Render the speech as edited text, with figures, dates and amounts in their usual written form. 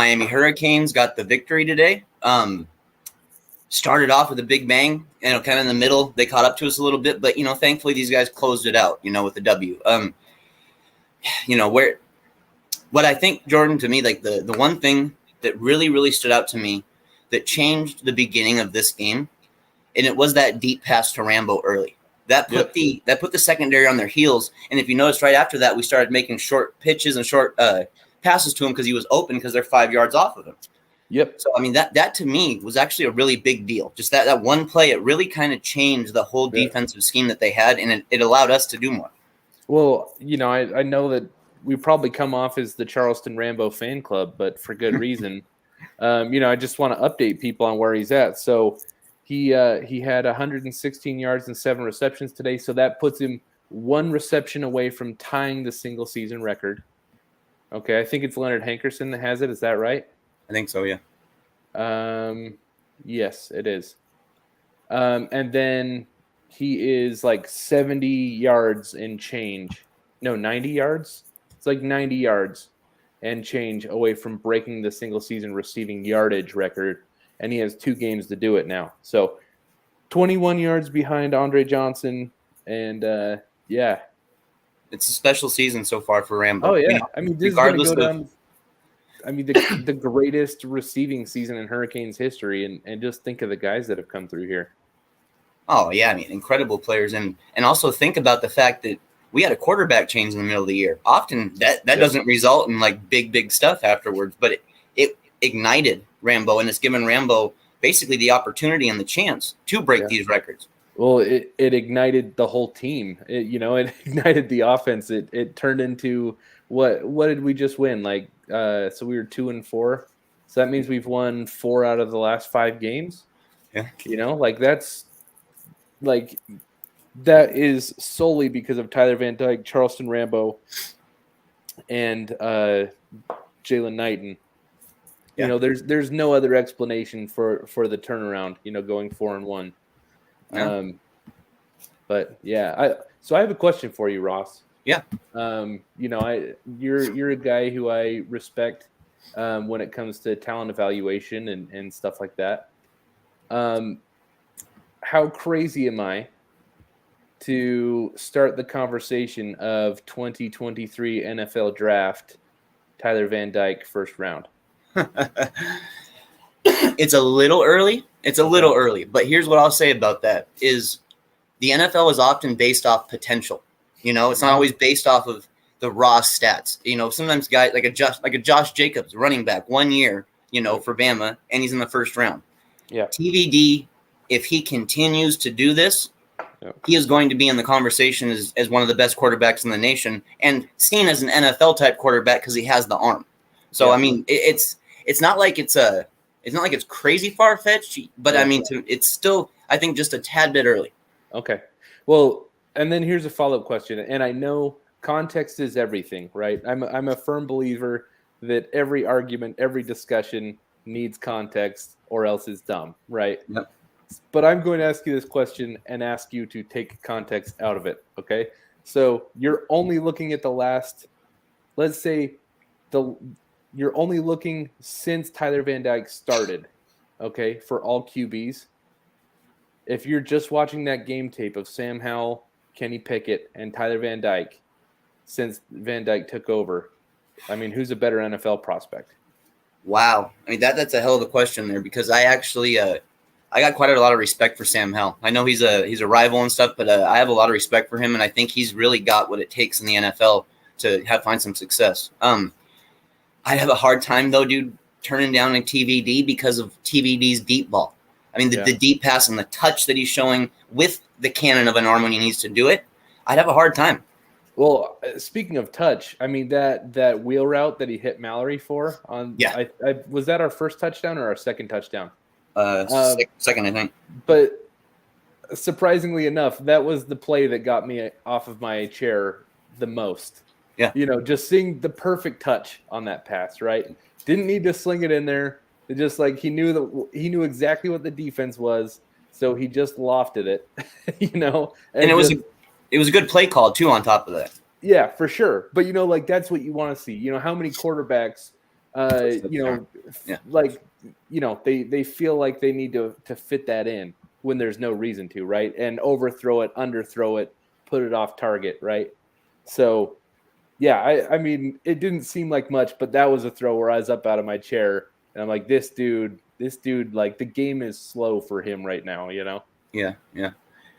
Miami Hurricanes got the victory today. Started off with a big bang, kind of in the middle. They caught up to us a little bit, but, thankfully these guys closed it out, with a W. What I think, Jordan, to me, like the one thing that really, really stood out to me that changed the beginning of this game, and it was that deep pass to Rambo early. That put the secondary on their heels. And if you notice, right after that, we started making short pitches and short passes to him because he was open because they're 5 yards off of him. Yep. So, I mean, that to me was actually a really big deal. Just that one play, it really kind of changed the whole defensive scheme that they had, and it allowed us to do more. Well, I know that we probably come off as the Charleston Rambo fan club, but for good reason. I just want to update people on where he's at. So he had 116 yards and 7 receptions today, so that puts him 1 reception away from tying the single season record. Okay, I think it's Leonard Hankerson that has it. Is that right? I think so, yeah. Yes, it is. And then he is like 70 yards and change. No, 90 yards? It's like 90 yards and change away from breaking the single season receiving yardage record. And he has 2 games to do it now. So 21 yards behind Andre Johnson. And, it's a special season so far for Rambo. Oh, yeah. I mean, this is going to go down. I mean, the greatest receiving season in Hurricanes history. And just think of the guys that have come through here. Oh, yeah. I mean, incredible players. And also think about the fact that we had a quarterback change in the middle of the year. Often that doesn't result in like big stuff afterwards, but it ignited Rambo, and it's given Rambo basically the opportunity and the chance to break these records. Well, it ignited the whole team. It ignited the offense. It turned into what did we just win? Like, so we were 2-4. So that means we've won 4 out of the last 5 games. Yeah. That is solely because of Tyler Van Dyke, Charleston Rambo, and Jalen Knighton. Yeah. There's no other explanation for the turnaround, going 4-1. Yeah. But yeah, so I have a question for you, Ross. Yeah. You're a guy who I respect when it comes to talent evaluation and stuff like that. How crazy am I to start the conversation of 2023 NFL draft, Tyler Van Dyke, first round? It's a little early. But here's what I'll say about that is the NFL is often based off potential. It's not always based off of the raw stats. Sometimes guys like a Josh Jacobs, running back, 1 year, for Bama, and he's in the first round. Yeah. TVD, if he continues to do this, he is going to be in the conversation as one of the best quarterbacks in the nation and seen as an NFL type quarterback because he has the arm. So, I mean, it's not like it's crazy far-fetched, but I mean, it's still, I think, just a tad bit early. Okay. Well, and then here's a follow-up question. And I know context is everything, right? I'm a firm believer that every argument, every discussion needs context or else it's dumb, right? Yep. But I'm going to ask you this question and ask you to take context out of it, okay? So you're only looking at the last, let's say, you're only looking since Tyler Van Dyke started, okay, for all QBs. If you're just watching that game tape of Sam Howell, Kenny Pickett, and Tyler Van Dyke since Van Dyke took over, I mean, who's a better NFL prospect? Wow. I mean, that's a hell of a question there because I actually I got quite a lot of respect for Sam Howell. I know he's a rival and stuff, but I have a lot of respect for him, and I think he's really got what it takes in the NFL to find some success. I'd have a hard time, though, dude, turning down a TVD because of TVD's deep ball. I mean, the deep pass and the touch that he's showing with the cannon of an arm when he needs to do it, I'd have a hard time. Well, speaking of touch, I mean, that wheel route that he hit Mallory for was that our first touchdown or our second touchdown? Second, I think. But surprisingly enough, that was the play that got me off of my chair the most. Yeah. Just seeing the perfect touch on that pass, right? Didn't need to sling it in there. It just like he knew exactly what the defense was, so he just lofted it, And it was a good play call too on top of that. Yeah, for sure. But like that's what you want to see. How many quarterbacks You know, Yeah. like, you know, they feel like they need to fit that in when there's no reason to, right? And overthrow it, underthrow it, put it off target, right? So, yeah, I mean, it didn't seem like much, but that was a throw where I was up out of my chair and I'm like, this dude, like the game is slow for him right now, you know? Yeah.